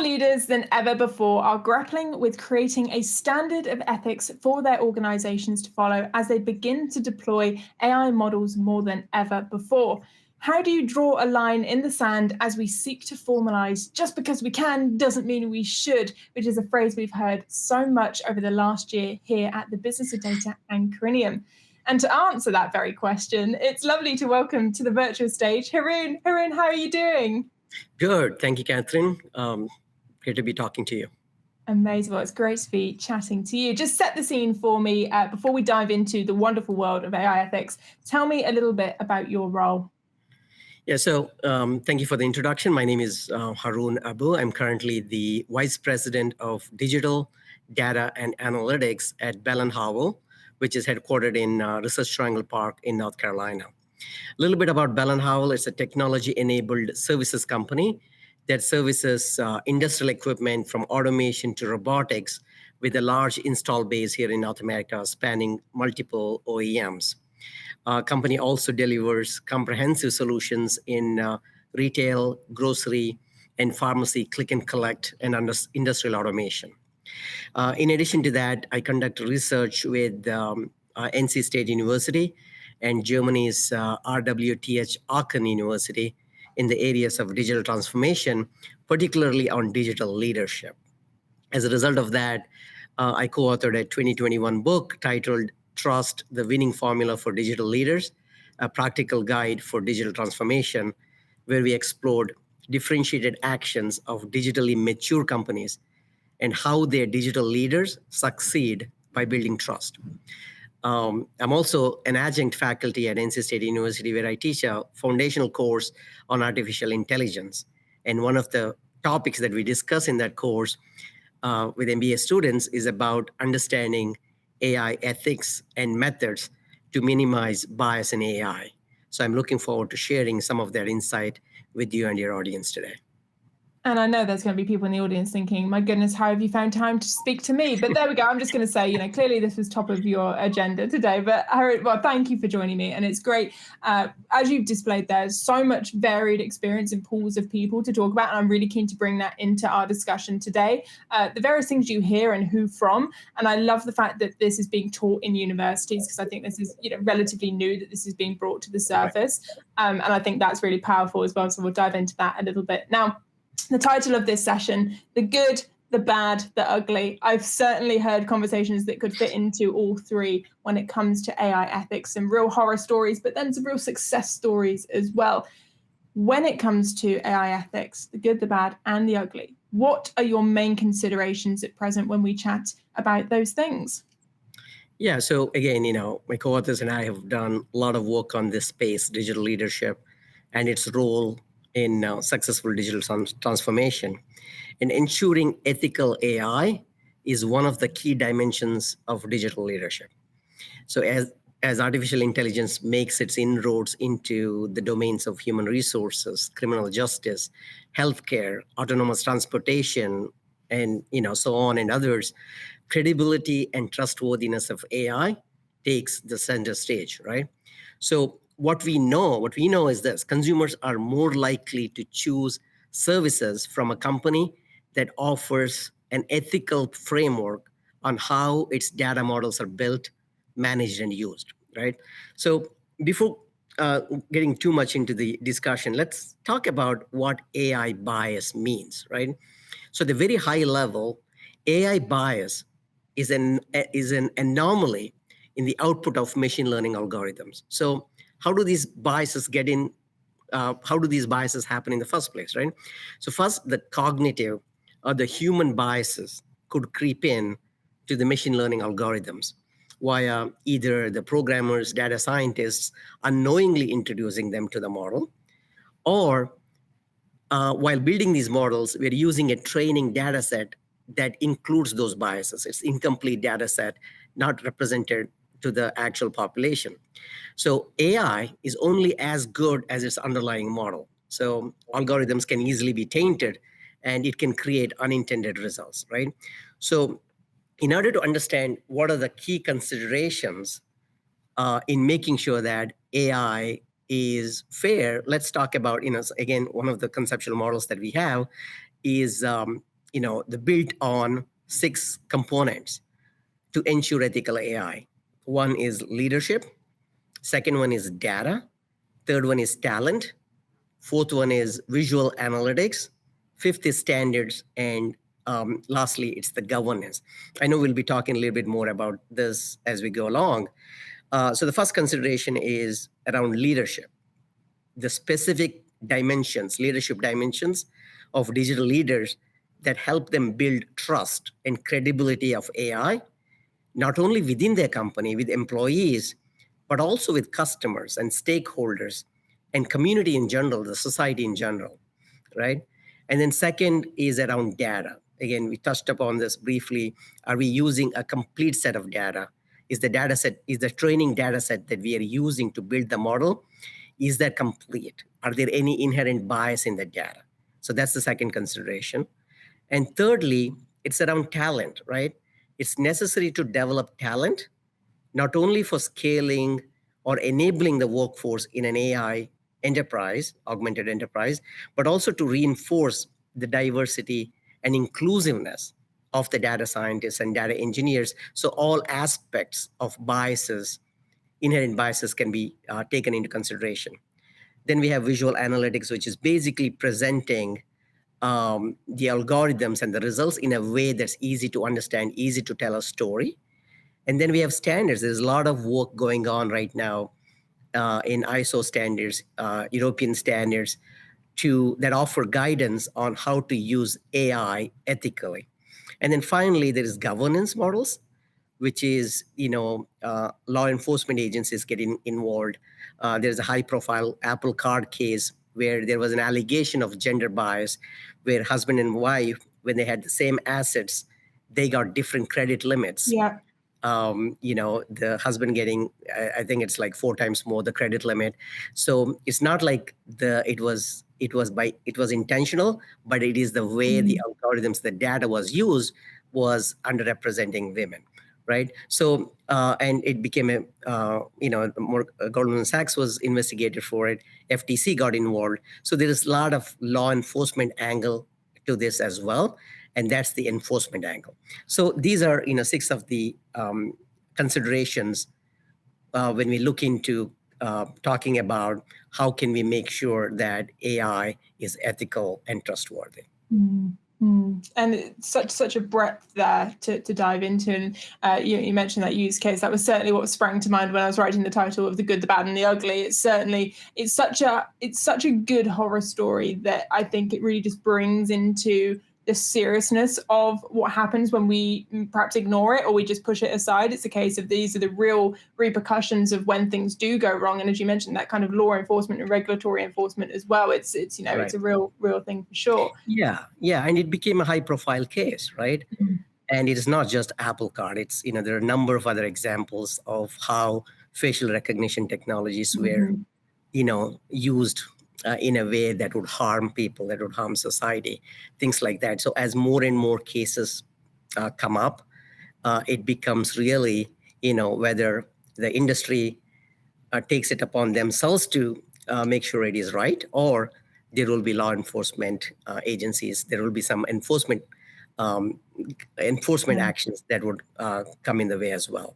leaders than ever before are grappling with creating a standard of ethics for their organizations to follow as they begin to deploy AI models more than ever before. How do you draw a line in the sand as we seek to formalize just because we can doesn't mean we should, which is a phrase we've heard so much over the last year here at the Business of Data and Corinium. And to answer that very question, it's lovely to welcome to the virtual stage Haroon. Haroon, how are you doing? Good. Thank you, Catherine. Great to be talking to you. Amazing. Well, it's great to be chatting to you. Just set the scene for me before we dive into the wonderful world of AI ethics. Tell me a little bit about your role. Yeah, so thank you for the introduction. My name is Haroon Abbu. I'm currently the Vice President of Digital Data and Analytics at Bell & Howell, which is headquartered in Research Triangle Park in North Carolina. A little bit about Bell & Howell. It's a technology-enabled services company that services industrial equipment from automation to robotics with a large install base here in North America spanning multiple OEMs. Company also delivers comprehensive solutions in retail, grocery, and pharmacy, click and collect, and industrial automation. In addition to that, I conduct research with NC State University and Germany's RWTH Aachen University in the areas of digital transformation, particularly on digital leadership. As a result of that, I co-authored a 2021 book titled Trust, the Winning Formula for Digital Leaders, a practical guide for digital transformation, where we explored differentiated actions of digitally mature companies and how their digital leaders succeed by building trust. I'm also an adjunct faculty at NC State University, where I teach a foundational course on artificial intelligence. And one of the topics that we discuss in that course with MBA students is about understanding AI ethics and methods to minimize bias in AI. So I'm looking forward to sharing some of that insight with you and your audience today. And I know there's going to be people in the audience thinking, my goodness, how have you found time to speak to me? But there we go. I'm just going to say, clearly this was top of your agenda today. But well, thank you for joining me. And it's great. As you've displayed, there's so much varied experience and pools of people to talk about. And I'm really keen to bring that into our discussion today. The various things you hear and who from. And I love the fact that this is being taught in universities, because I think this is relatively new that this is being brought to the surface. And I think that's really powerful as well. So we'll dive into that a little bit. Now, the title of this session, The Good, the Bad, the Ugly. I've certainly heard conversations that could fit into all three when it comes to AI ethics, some real horror stories, but then some real success stories as well. When it comes to AI ethics, the good, the bad, and the ugly, what are your main considerations at present when we chat about those things? Yeah, so again, my co-authors and I have done a lot of work on this space, digital leadership, and its role in successful digital transformation. And ensuring ethical AI is one of the key dimensions of digital leadership. So as artificial intelligence makes its inroads into the domains of human resources, criminal justice, healthcare, autonomous transportation, and so on and others, credibility and trustworthiness of AI takes the center stage, right? So what we know is this: consumers are more likely to choose services from a company that offers an ethical framework on how its data models are built, managed, and used, right? So before getting too much into the discussion, let's talk about what AI bias means, right? So at the very high level, AI bias is an anomaly in the output of machine learning algorithms. So how do these biases happen in the first place, right? So first, the cognitive or the human biases could creep in to the machine learning algorithms via either the programmers, data scientists unknowingly introducing them to the model, or while building these models, we're using a training data set that includes those biases. It's incomplete data set, not represented to the actual population. So AI is only as good as its underlying model. So algorithms can easily be tainted, and it can create unintended results, right? So in order to understand what are the key considerations in making sure that AI is fair, let's talk about, again, one of the conceptual models that we have is the built on 6 components to ensure ethical AI. One is leadership. Second one is data. Third one is talent. Fourth one is visual analytics. Fifth is standards. And lastly, it's the governance. I know we'll be talking a little bit more about this as we go along. So the first consideration is around leadership. The specific dimensions, leadership dimensions of digital leaders that help them build trust and credibility of AI, not only within their company, with employees, but also with customers and stakeholders and community in general, the society in general, right? And then second is around data. Again, we touched upon this briefly. Are we using a complete set of data? Is the training data set that we are using to build the model, is that complete? Are there any inherent bias in the data? So that's the second consideration. And thirdly, it's around talent, right? It's necessary to develop talent, not only for scaling or enabling the workforce in an AI enterprise, augmented enterprise, but also to reinforce the diversity and inclusiveness of the data scientists and data engineers. So all aspects of biases, inherent biases, can be taken into consideration. Then we have visual analytics, which is basically presenting the algorithms and the results in a way that's easy to understand, easy to tell a story. And then we have standards. There's a lot of work going on right now in ISO standards, European standards, that offer guidance on how to use AI ethically. And then finally, there is governance models, which is, law enforcement agencies getting involved. There's a high-profile Apple Card case where there was an allegation of gender bias, where husband and wife, when they had the same assets, they got different credit limits. Yeah. The husband getting, I think it's like 4 times more the credit limit. So it's not like it was intentional, but it is the way the algorithms, the data was used, was underrepresenting women, right? So and it became Goldman Sachs was investigated for it. FTC got involved. So there is a lot of law enforcement angle to this as well. And that's the enforcement angle. So these are, 6 of the considerations when we look into talking about how can we make sure that AI is ethical and trustworthy. And it's such a breadth there to dive into. And you mentioned that use case. That was certainly what sprang to mind when I was writing the title of The Good, the Bad, and the Ugly. It's such a good horror story that I think it really just brings into the seriousness of what happens when we perhaps ignore it or we just push it aside. It's a case of these are the real repercussions of when things do go wrong. And as you mentioned, that kind of law enforcement and regulatory enforcement as well. It's right. It's a real thing for sure. Yeah. And it became a high profile case, right? Mm-hmm. And it is not just Apple Card. It's, there are a number of other examples of how facial recognition technologies were, used in a way that would harm people, that would harm society, things like that. So as more and more cases come up, it becomes really, whether the industry takes it upon themselves to make sure it is right, or there will be law enforcement agencies, there will be some enforcement actions that would come in the way as well.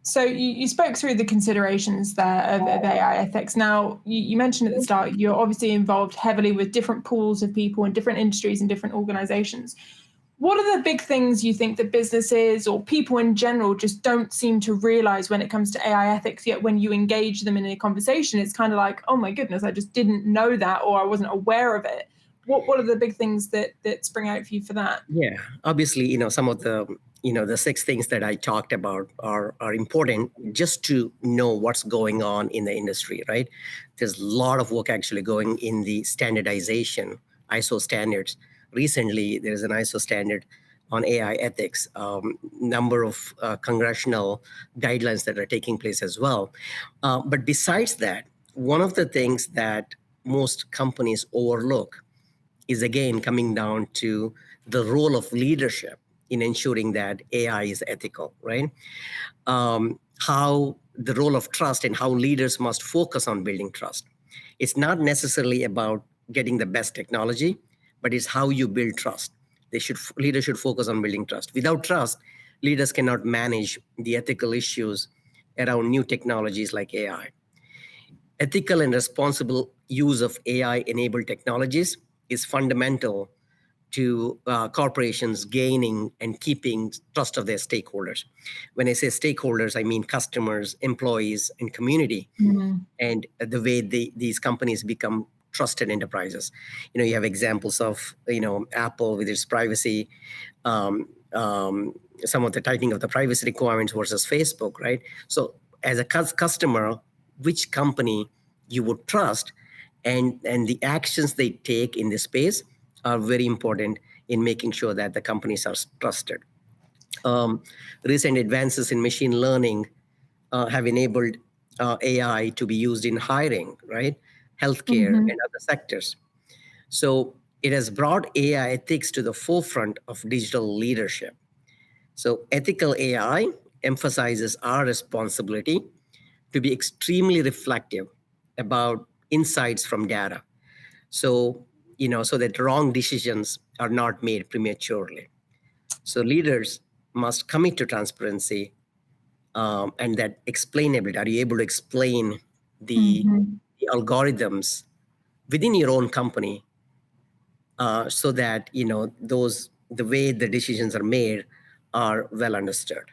So you spoke through the considerations there of AI ethics. Now, you mentioned at the start, you're obviously involved heavily with different pools of people in different industries and different organizations. What are the big things you think that businesses or people in general just don't seem to realize when it comes to AI ethics, yet when you engage them in a conversation, it's kind of like, oh my goodness, I just didn't know that, or I wasn't aware of it. What are the big things that spring out for you for that? Yeah, obviously, some of the the 6 things that I talked about are important just to know what's going on in the industry, right? There's a lot of work actually going in the standardization, ISO standards. Recently, there's an ISO standard on AI ethics, number of congressional guidelines that are taking place as well. But besides that, one of the things that most companies overlook is, again, coming down to the role of leadership in ensuring that AI is ethical, right? How the role of trust and how leaders must focus on building trust. It's not necessarily about getting the best technology, but it's how you build trust. Leaders should focus on building trust. Without trust, leaders cannot manage the ethical issues around new technologies like AI. Ethical and responsible use of AI-enabled technologies is fundamental to corporations gaining and keeping trust of their stakeholders. When I say stakeholders, I mean customers, employees, and community, and the way these companies become trusted enterprises. You have examples of, Apple with its privacy, some of the tightening of the privacy requirements versus Facebook, right? So as a customer, which company you would trust, and the actions they take in this space are very important in making sure that the companies are trusted. Recent advances in machine learning have enabled AI to be used in hiring, right? Healthcare and other sectors. So it has brought AI ethics to the forefront of digital leadership. So ethical AI emphasizes our responsibility to be extremely reflective about insights from data. So, so that wrong decisions are not made prematurely. So leaders must commit to transparency and that explainability. Are you able to explain the algorithms within your own company so that, the way the decisions are made are well understood?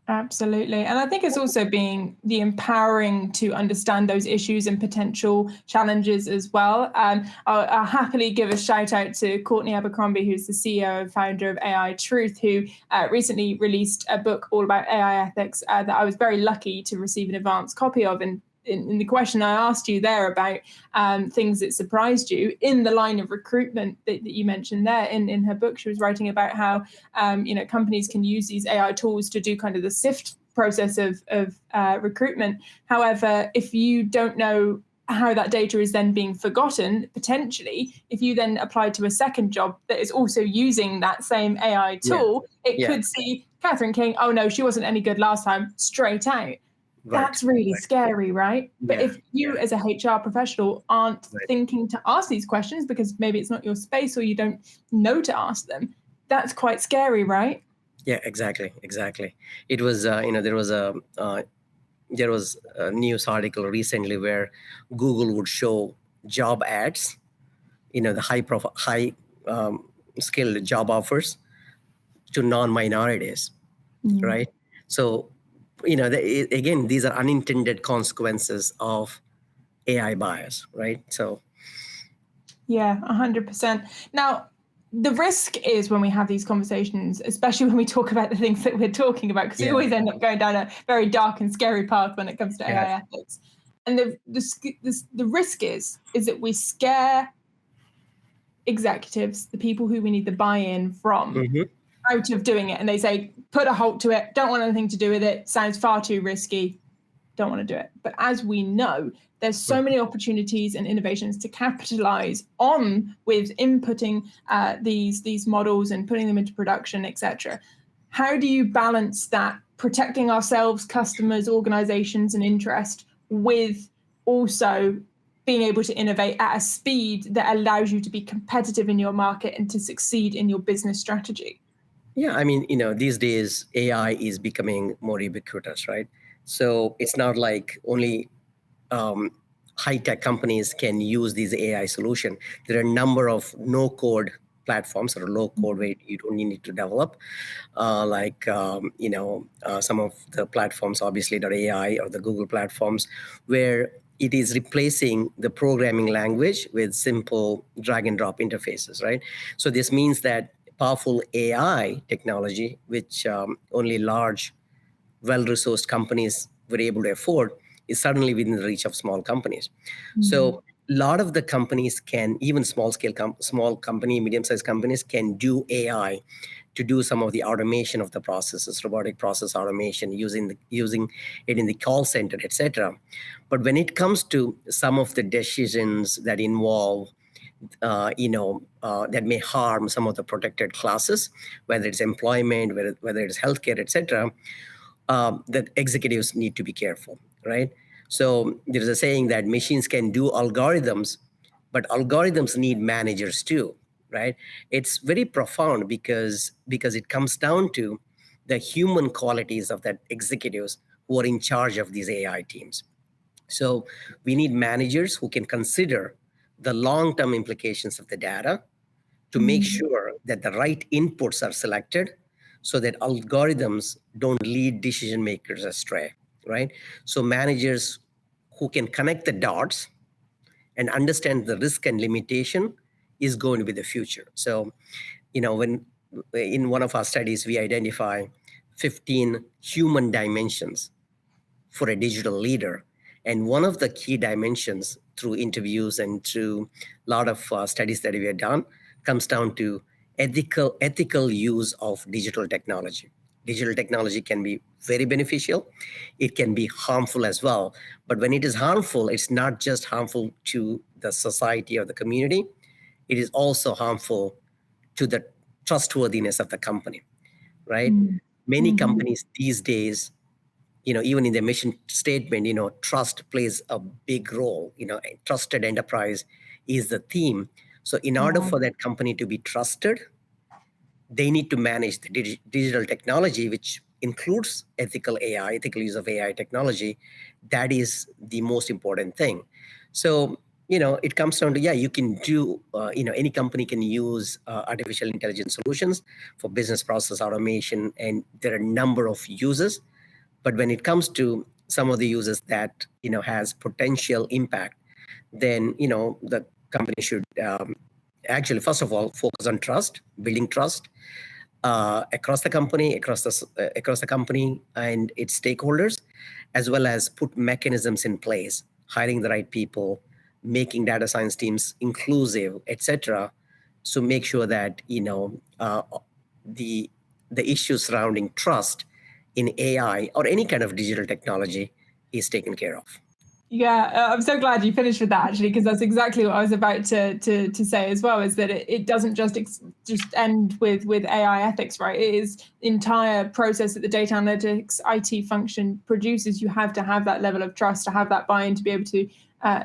Absolutely. And I think it's also being the empowering to understand those issues and potential challenges as well. I'll happily give a shout out to Courtney Abercrombie, who's the CEO and founder of AI Truth, who recently released a book all about AI ethics that I was very lucky to receive an advance copy of. And in the question I asked you there about things that surprised you in the line of recruitment that you mentioned there, in her book, she was writing about how companies can use these AI tools to do kind of the sift process of recruitment. However, if you don't know how that data is then being forgotten, potentially, if you then apply to a second job that is also using that same AI tool, it could see Catherine King, oh no, she wasn't any good last time, straight out. Right. That's really scary, right? But if you as a HR professional aren't thinking to ask these questions because maybe it's not your space or you don't know to ask them, that's quite scary, right? Yeah, exactly. It was, there was a news article recently where Google would show job ads, the high skilled job offers to non-minorities, right? So, again, these are unintended consequences of AI bias, right? So, yeah, 100%. Now, the risk is when we have these conversations, especially when we talk about the things that we're talking about, because we always end up going down a very dark and scary path when it comes to AI ethics. And the risk is that we scare executives, the people who we need the buy-in from, out of doing it. And they say, put a halt to it, don't want anything to do with it, sounds far too risky, don't want to do it. But as we know, there's so many opportunities and innovations to capitalize on with inputting these models and putting them into production, etc. How do you balance that, protecting ourselves, customers, organizations, and interest, with also being able to innovate at a speed that allows you to be competitive in your market and to succeed in your business strategy? Yeah, I mean, these days AI is becoming more ubiquitous, right? So it's not like only high-tech companies can use these AI solution. There are a number of no-code platforms or low-code where you don't need to develop, some of the platforms, obviously, .ai or the Google platforms, where it is replacing the programming language with simple drag-and-drop interfaces, right? So this means that powerful AI technology, which only large, well-resourced companies were able to afford, is suddenly within the reach of small companies. So a lot of the companies can, even small company, medium-sized companies can do AI to do some of the automation of the processes, robotic process automation, using it in the call center, etc. But when it comes to some of the decisions that involve that may harm some of the protected classes, whether it's employment, whether it's healthcare, etc., that executives need to be careful, right? So there's a saying that machines can do algorithms, but algorithms need managers too, right? It's very profound because it comes down to the human qualities of that executives who are in charge of these AI teams. So we need managers who can consider the long-term implications of the data to make sure that the right inputs are selected so that algorithms don't lead decision makers astray, right? So managers who can connect the dots and understand the risk and limitation is going to be the future. So, when in one of our studies, we identify 15 human dimensions for a digital leader. And one of the key dimensions through interviews and through a lot of studies that we have done comes down to ethical use of digital technology. Digital technology can be very beneficial. It can be harmful as well. But when it is harmful, it's not just harmful to the society or the community. It is also harmful to the trustworthiness of the company, right? Many companies these days, even in their mission statement, trust plays a big role. A trusted enterprise is the theme. So in order for that company to be trusted, they need to manage the digital technology, which includes ethical use of AI technology. That is the most important thing. So, it comes down to, you can do, any company can use artificial intelligence solutions for business process automation, and there are a number of uses. But when it comes to some of the uses that, has potential impact, then, the company should actually, first of all, focus on trust, building trust across the company, across the company and its stakeholders, as well as put mechanisms in place, hiring the right people, making data science teams inclusive, etc. So make sure that the issues surrounding trust in AI or any kind of digital technology is taken care of. Yeah, I'm so glad you finished with that, actually, because that's exactly what I was about to say as well, is that it doesn't just end with AI ethics, right? It is the entire process that the data analytics IT function produces. You have to have that level of trust, to have that buy-in, to be able to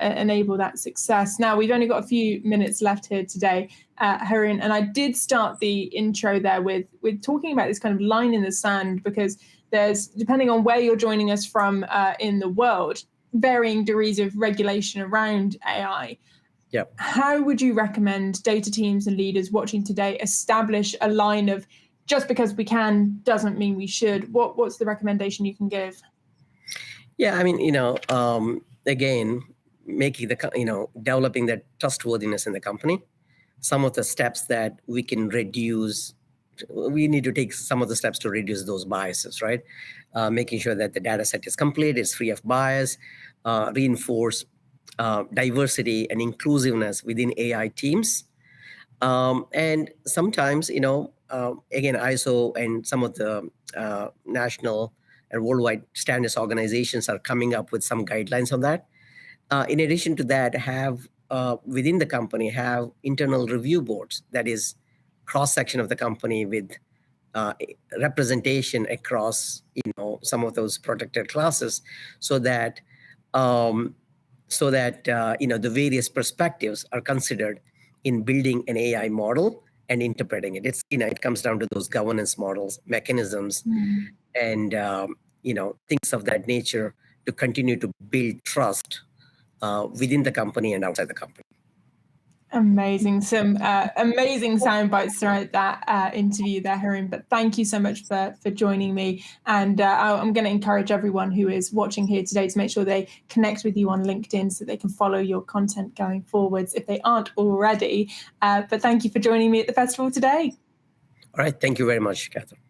enable that success. Now, we've only got a few minutes left here today, Haroon, and I did start the intro there with talking about this kind of line in the sand, because there's, depending on where you're joining us from in the world, varying degrees of regulation around AI. Yep. How would you recommend data teams and leaders watching today establish a line of, just because we can doesn't mean we should? What's the recommendation you can give? Yeah, I mean, again, making developing that trustworthiness in the company. Some of the steps that we can reduce, we need to take some of the steps to reduce those biases, right? Making sure that the data set is complete, it's free of bias, reinforce diversity and inclusiveness within AI teams. And sometimes, again, ISO and some of the national and worldwide standards organizations are coming up with some guidelines on that. In addition to that, have within the company, have internal review boards, that is cross-section of the company with representation across, some of those protected classes, so that the various perspectives are considered in building an AI model and interpreting it. It's, it comes down to those governance models, mechanisms, and things of that nature to continue to build trust within the company and outside the company. Amazing. Some amazing sound bites throughout that interview there, Haroon. But thank you so much for joining me. And I'm going to encourage everyone who is watching here today to make sure they connect with you on LinkedIn so they can follow your content going forwards if they aren't already. But thank you for joining me at the festival today. All right. Thank you very much, Catherine.